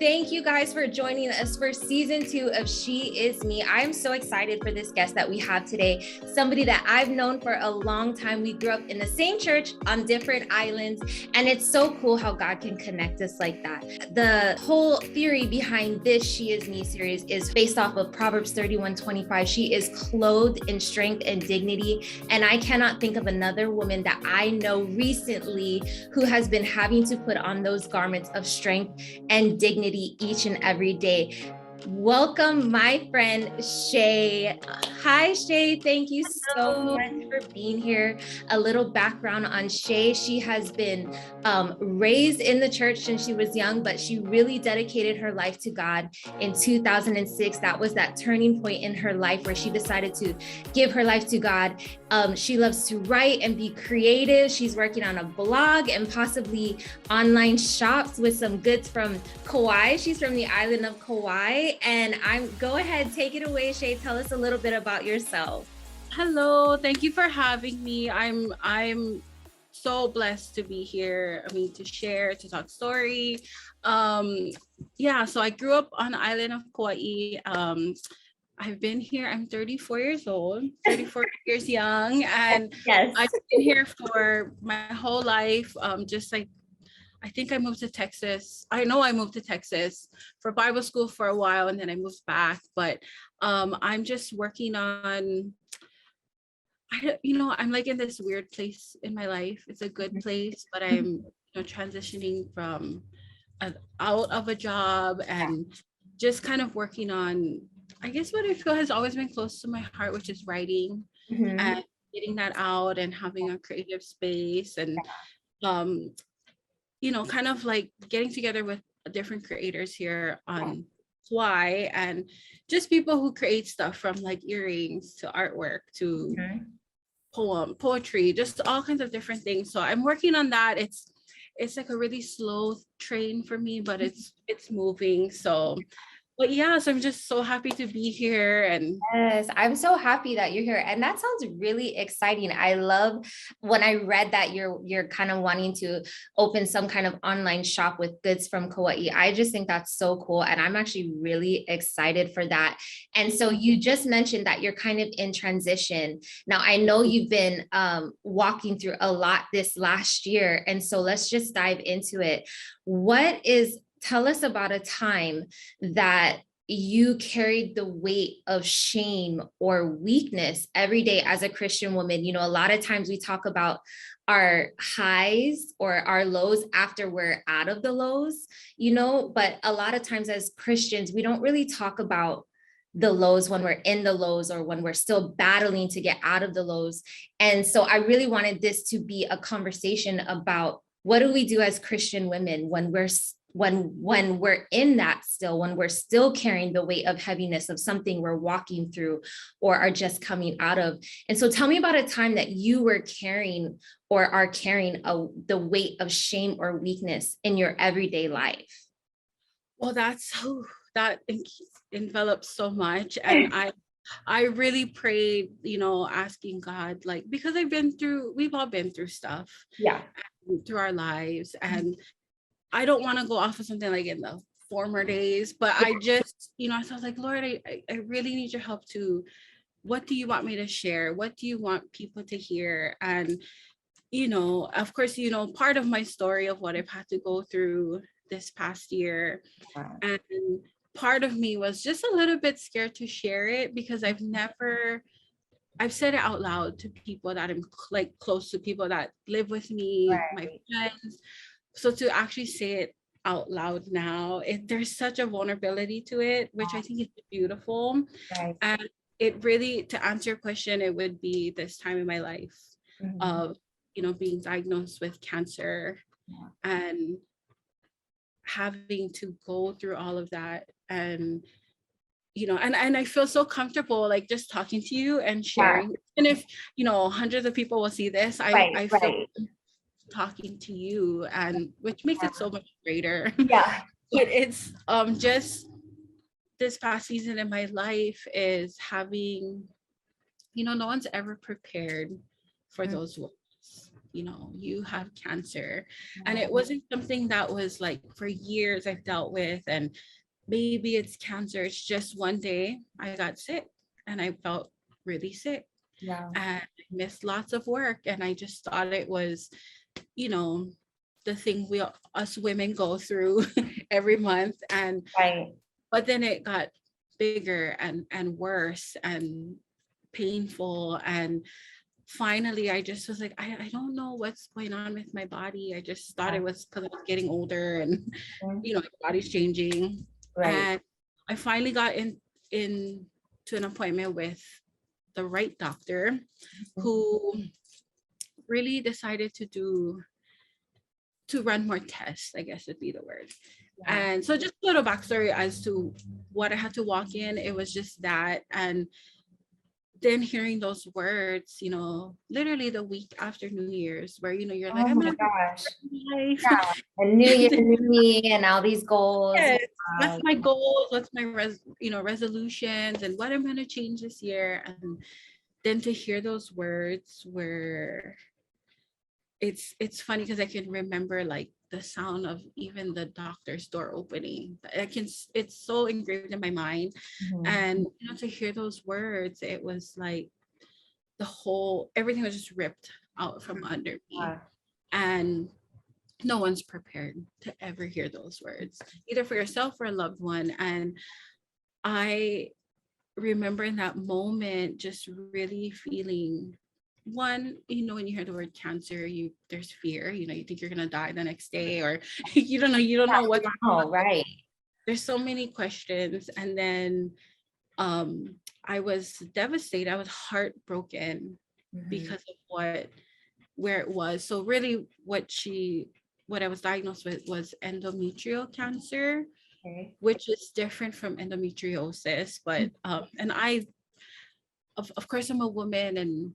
Thank you guys for joining us for season 2 of She Is Me. I am so excited for this guest that we have today. Somebody that I've known for a long time. We grew up in the same church on different islands, and it's so cool how God can connect us like that. The whole theory behind this She Is Me series is based off of Proverbs 31:25. She is clothed in strength and dignity, and I cannot think of another woman that I know recently who has been having to put on those garments of strength and dignity each and every day. Welcome, my friend Shay. Hi, Shay. Thank you so much for being here. A little background on Shay. She has been raised in the church since she was young, but she really dedicated her life to God in 2006. That was that turning point in her life where she decided to give her life to God. She loves to write and be creative. She's working on a blog and possibly online shops with some goods from Kauai. She's from the island of Kauai. And go ahead, take it away, Shay. Tell us a little bit about yourself. Hello, thank you for having me. I'm so blessed to be here. I mean, to share, to talk story. So I grew up on the island of Kauai. I've been here, I'm 34 years old, 34 years young, and yes. I've been here for my whole life. Just like, I think I moved to Texas. I know I moved to Texas for Bible school for a while, and then I moved back. But I'm just working on, I'm like in this weird place in my life. It's a good place, but I'm transitioning from out of a job and just kind of working on, I guess, what I feel has always been close to my heart, which is writing and getting that out and having a creative space and kind of like getting together with different creators here on Kauai, and just people who create stuff from like earrings to artwork to poetry, just all kinds of different things. So I'm working on that. It's like a really slow train for me, but it's moving. So I'm just so happy to be here. And yes, I'm so happy that you're here. And that sounds really exciting. I love when I read that you're kind of wanting to open some kind of online shop with goods from Kauai. I just think that's so cool. And I'm actually really excited for that. And so you just mentioned that you're kind of in transition. Now, I know you've been walking through a lot this last year. And so let's just dive into it. Tell us about a time that you carried the weight of shame or weakness every day as a Christian woman. A lot of times we talk about our highs or our lows after we're out of the lows, but a lot of times as Christians, we don't really talk about the lows when we're in the lows or when we're still battling to get out of the lows. And so I really wanted this to be a conversation about what do we do as Christian women when we're in that still, when we're still carrying the weight of heaviness of something we're walking through or are just coming out of. And so tell me about a time that you were carrying or are carrying the weight of shame or weakness in your everyday life. Well, that envelops so much. And I really prayed, asking God, like, because we've all been through stuff through our lives. And I don't want to go off of something like in the former days, but I just, I was like, Lord, I really need your help what do you want me to share? What do you want people to hear? And, of course, part of my story of what I've had to go through this past year. And part of me was just a little bit scared to share it because I've said it out loud to people that I'm like close to, people that live with me, my friends. So to actually say it out loud now, there's such a vulnerability to it, which I think is beautiful. Right. And it really, to answer your question, it would be this time in my life of, being diagnosed with cancer and having to go through all of that. And, and I feel so comfortable, like just talking to you and sharing. And if, hundreds of people will see this, I feel talking to you, and which makes it so much greater. But it's just this past season in my life is having, no one's ever prepared for those words. you have cancer. And it wasn't something that was like for years I've dealt with, and maybe it's cancer. It's just one day I got sick and I felt really sick. Yeah. And I missed lots of work. And I just thought it was, you know, the thing us women go through every month. And Right. but then it got bigger and worse and painful. And finally I just was like, I don't know what's going on with my body. I just thought it was because I was getting older and my body's changing. Right. And I finally got in to an appointment with the right doctor who really decided to run more tests, I guess would be the word. Yeah. And so just a little backstory as to what I had to walk in. It was just that. And then hearing those words, literally the week after New Year's, where, you're like, Oh I'm my gonna gosh. life. Yeah. And New Year, new me, and all these goals. Yes, what's my goals? What's my resolutions, and what I'm gonna change this year? And then to hear those words where it's funny because I can remember like the sound of even the doctor's door opening. It's so engraved in my mind. And to hear those words, it was like everything was just ripped out from under me. And no one's prepared to ever hear those words, either for yourself or a loved one. And I remember in that moment just really feeling, one, when you hear the word cancer, there's fear. You think you're gonna die the next day, or you don't know what. Oh, right. There's so many questions. And then I was devastated. I was heartbroken because of where it was. So really what I was diagnosed with was endometrial cancer, which is different from endometriosis. But and I of course I'm a woman, and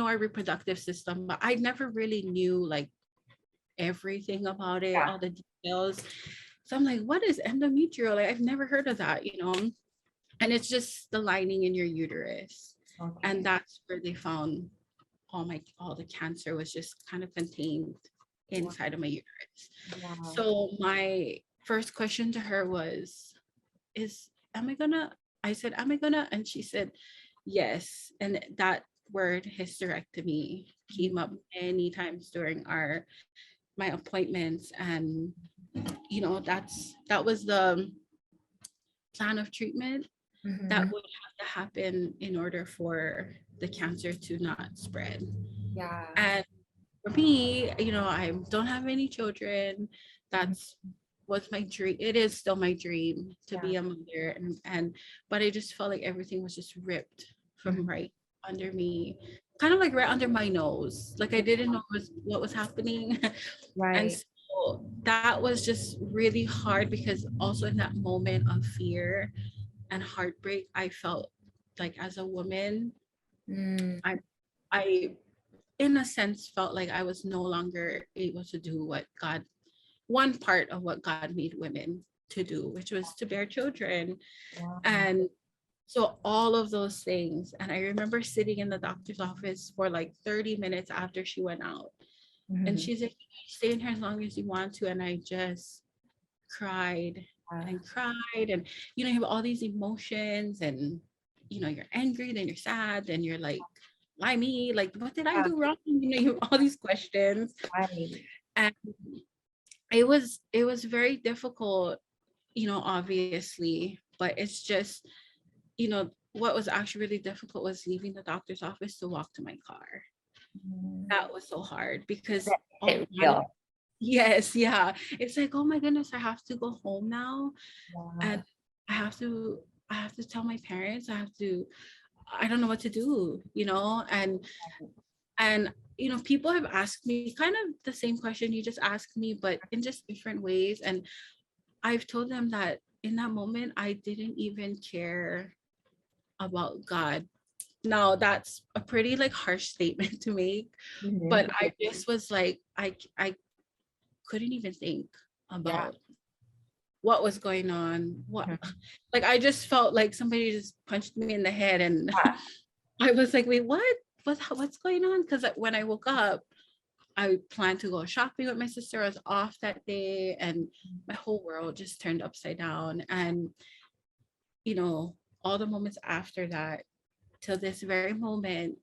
our reproductive system, but I never really knew like everything about it, all the details. So I'm like, what is endometrial? Like, I've never heard of that, and it's just the lining in your uterus. And that's where they found all the cancer was just kind of contained inside of my uterus. So my first question to her was, I said, am I gonna? And she said, yes. And that word hysterectomy came up many times during my appointments. And that was the plan of treatment that would have to happen in order for the cancer to not spread. And for me, I don't have any children. Was my dream. It is still my dream to be a mother. But I just felt like everything was just ripped from right under me, kind of like right under my nose. Like I didn't know what was happening. And so that was just really hard, because also in that moment of fear and heartbreak, I felt like as a woman, I in a sense felt like I was no longer able to do one part of what God made women to do, which was to bear children. And so all of those things. And I remember sitting in the doctor's office for like 30 minutes after she went out. And she's like, stay in here as long as you want to. And I just cried and cried. And, you have all these emotions, and, you're angry, then you're sad, then you're like, why me? Like, what did I do wrong? You have all these questions. And it was very difficult, obviously, but it's just, what was actually really difficult was leaving the doctor's office to walk to my car. That was so hard, because yes, yeah, it's like, oh my goodness, I have to go home now. And I have to tell my parents. I don't know what to do, and people have asked me kind of the same question you just asked me, but in just different ways. And I've told them that in that moment, I didn't even care about God. Now that's a pretty like harsh statement to make, but I just was like, I couldn't even think about what was going on. Like I just felt like somebody just punched me in the head, and I was like, wait, what? what's going on? Because when I woke up, I planned to go shopping with my sister. I was off that day, and my whole world just turned upside down. And all the moments after that, till this very moment,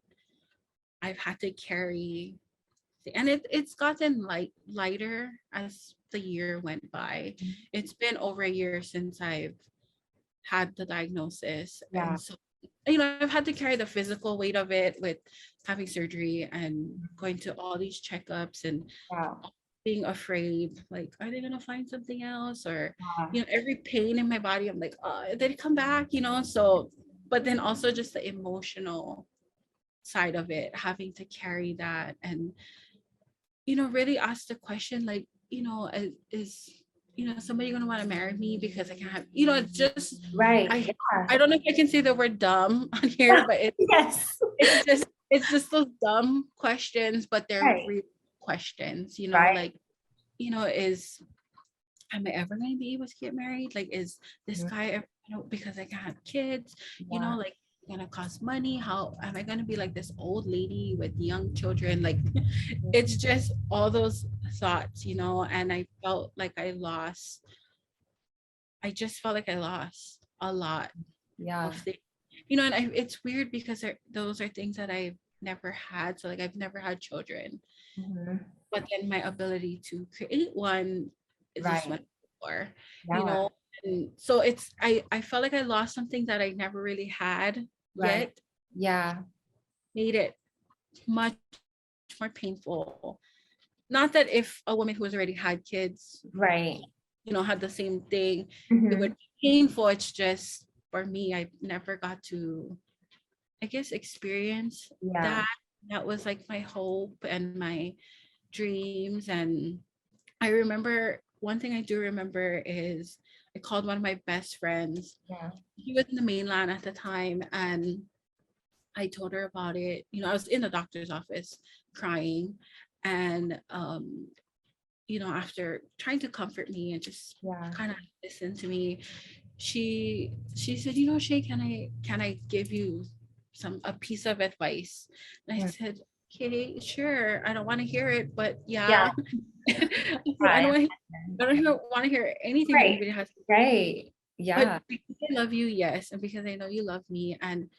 I've had to carry, and it's gotten lighter as the year went by. It's been over a year since I've had the diagnosis, Yeah. and so I've had to carry the physical weight of it with having surgery and going to all these checkups and Wow. being afraid, like, are they gonna find something else? Or Yeah. every pain in my body, I'm like, oh, did it come back? So, but then also just the emotional side of it, having to carry that, and really ask the question, like, is somebody gonna want to marry me because I can't have, just Right. I Yeah. I don't know if I can say the word dumb on here, but Yes. it's just those dumb questions, but they're Right. real questions, Right. like, is am I ever going to be able to get married? Like, is this guy ever, because I can't have kids, Yeah. like, gonna cost money? How am I gonna be like this old lady with young children? Like, it's just all those thoughts, and I just felt like I lost a lot Yeah. of things, and it's weird because those are things that I've never had. So, like, I've never had children, Mhm. but then my ability to create one just Right. went before, Yeah. and so I felt like I lost something that I never really had Right. yet, Yeah. made it much more painful. Not that if a woman who has already had kids, Right. had the same thing, it would Mhm. be painful. It's just, for me, I never got to, I guess, experience Yeah. that. That was like my hope and my dreams. And I remember, one thing I do remember is I called one of my best friends. Yeah. He was in the mainland at the time, and I told her about it. I was in the doctor's office crying, and after trying to comfort me and just Yeah. kind of listen to me, she said, Shay, can I give you a piece of advice? And I Mm. said, okay, sure. I don't want to hear it, but Yeah. yeah. I I don't want to understand. I don't want to hear anything that Right. anybody has to say. Right. But Yeah. because I love you, yes, and because I know you love me. And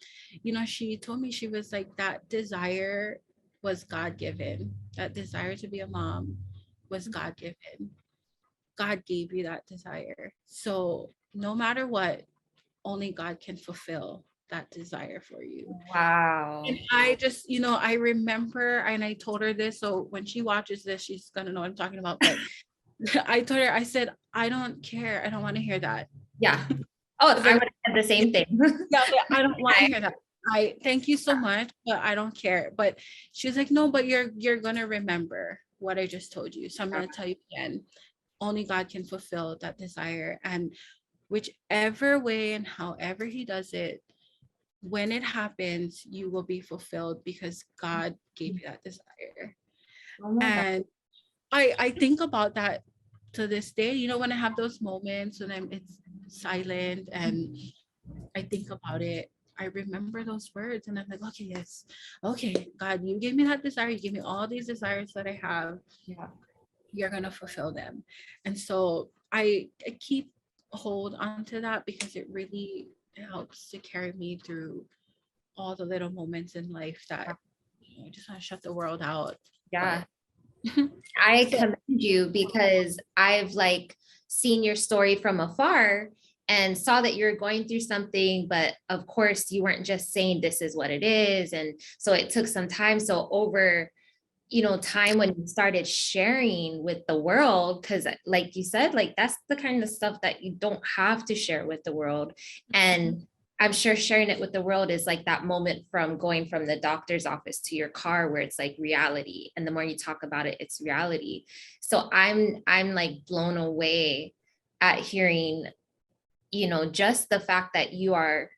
she told me, she was like, that desire was God given. That desire to be a mom was God given. God gave you that desire. So no matter what, only God can fulfill that desire for you. Wow. And I just, I remember, and I told her this, so when she watches this, she's gonna know what I'm talking about. But I told her, I said, I don't care. I don't want to hear that. Yeah. Oh, I Then, would have said the same thing. yeah, I don't want to hear that. I thank you so much, but I don't care. But she was like, no, but you're gonna remember what I just told you. So I'm gonna tell you again. Only God can fulfill that desire. And whichever way and however he does it, when it happens, you will be fulfilled because God gave you that desire. Oh my God. And I think about that to this day, when I have those moments when it's silent and I think about it, I remember those words and I'm like, okay, yes, okay, God, you gave me that desire. You gave me all these desires that I have. Yeah. You're going to fulfill them. And so I keep hold on to that because it really helps to carry me through all the little moments in life that I just want to shut the world out. Yeah. But I so, commend you because I've like seen your story from afar and saw that you're going through something, but of course you weren't just saying this is what it is. And so it took some time. So over, time when you started sharing with the world, because like you said, like that's the kind of stuff that you don't have to share with the world. And I'm sure sharing it with the world is like that moment from going from the doctor's office to your car where it's like reality. And the more you talk about it, it's reality. So I'm like blown away at hearing, just the fact that you are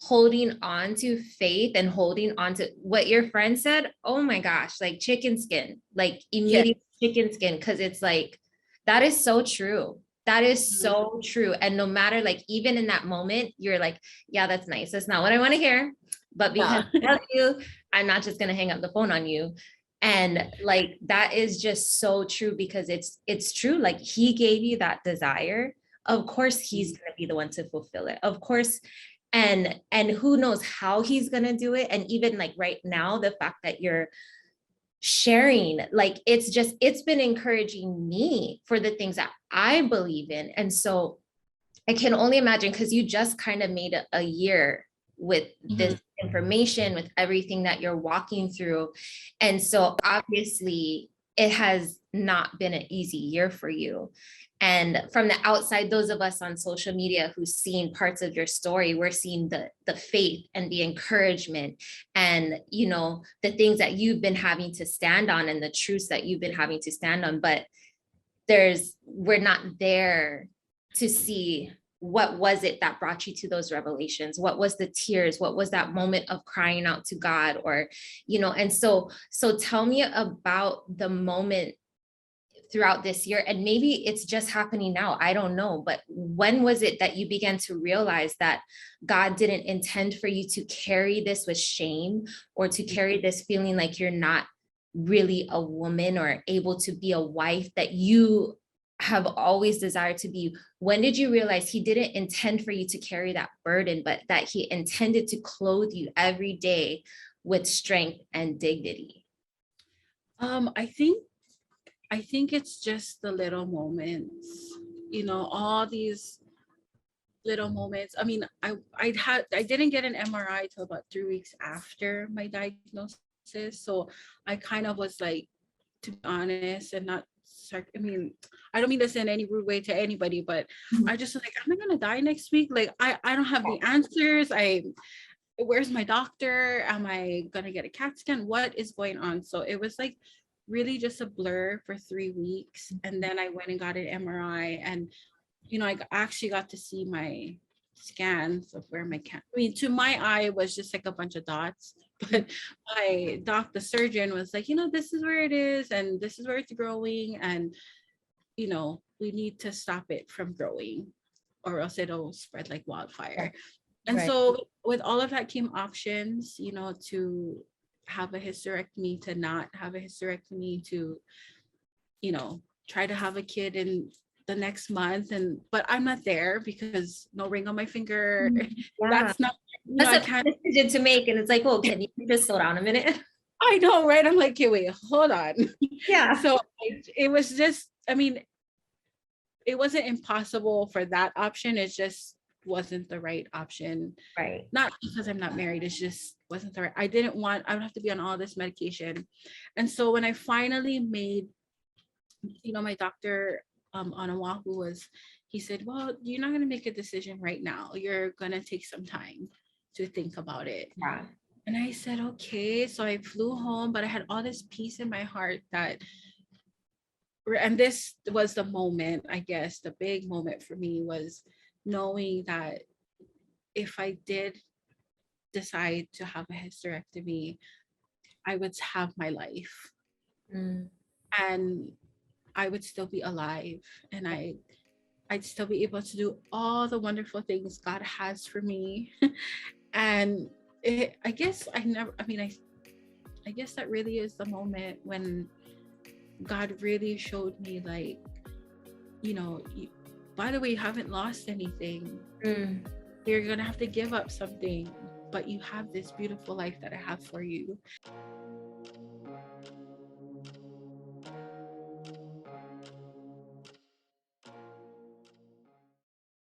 holding on to faith and holding on to what your friend said. Oh my gosh, like chicken skin, like yeah. immediate chicken skin. Cause it's like, that is so true. That is so true. And no matter, like, even in that moment, you're like, yeah, that's nice. That's not what I want to hear. But because I love you, I'm not just going to hang up the phone on you. And like, that is just so true, because it's true. Like, he gave you that desire. Of course, he's going to be the one to fulfill it. Of course. And who knows how he's going to do it. And even like right now, the fact that you're sharing, like, it's been encouraging me for the things that I believe in. And so I can only imagine, because you just kind of made a year with this information, with everything that you're walking through. And so obviously it has not been an easy year for you. And from the outside, those of us on social media who've seen parts of your story, we're seeing the faith and the encouragement and, you know, the things that you've been having to stand on and the truths that you've been having to stand on. But we're not there to see what was it that brought you to those revelations. What was the tears? What was that moment of crying out to God? Or, you know, and so tell me about the moment throughout this year, and maybe it's just happening now, I don't know, but when was it that you began to realize that God didn't intend for you to carry this with shame, or to carry this feeling like you're not really a woman or able to be a wife that you have always desired to be? When did you realize he didn't intend for you to carry that burden, but that he intended to clothe you every day with strength and dignity? I think it's just the little moments, you know, all these little moments. I mean, I didn't get an MRI till about 3 weeks after my diagnosis. So I kind of was like, to be honest, and not, I mean, I don't mean this in any rude way to anybody, but I just like, am I gonna die next week? Like, I don't have the answers. Where's my doctor? Am I gonna get a CAT scan? What is going on? So it was like really just a blur for 3 weeks. And then I went and got an MRI, and, you know, I actually got to see my scans of where my I mean, to my eye, it was just like a bunch of dots. But the surgeon was like, you know, this is where it is, and this is where it's growing. And, you know, we need to stop it from growing, or else it'll spread like wildfire. And so with all of that came options, you know, to have a hysterectomy, to not have a hysterectomy, to, you know, try to have a kid in the next month. But I'm not there, because no ring on my finger. That's not, you know, that's a decision to make. And it's like, well, can you just slow down a minute? I know, right? I'm like, okay, wait, hold on. Yeah. So it was just, I mean, it wasn't impossible for that option. It just wasn't the right option. Right. Not because I'm not married, it's just wasn't the right. I would have to be on all this medication. And so when I finally made, you know, my doctor on Oahu he said, well, you're not going to make a decision right now. You're going to take some time to think about it. Yeah. And I said, okay. So I flew home, but I had all this peace in my heart and this was the moment, I guess, the big moment for me was knowing that if I did decide to have a hysterectomy, I would have my life. And I would still be alive, and I'd still be able to do all the wonderful things God has for me. And I guess that really is the moment when God really showed me, like, you know, by the way, you haven't lost anything. You're gonna have to give up something, but you have this beautiful life that I have for you.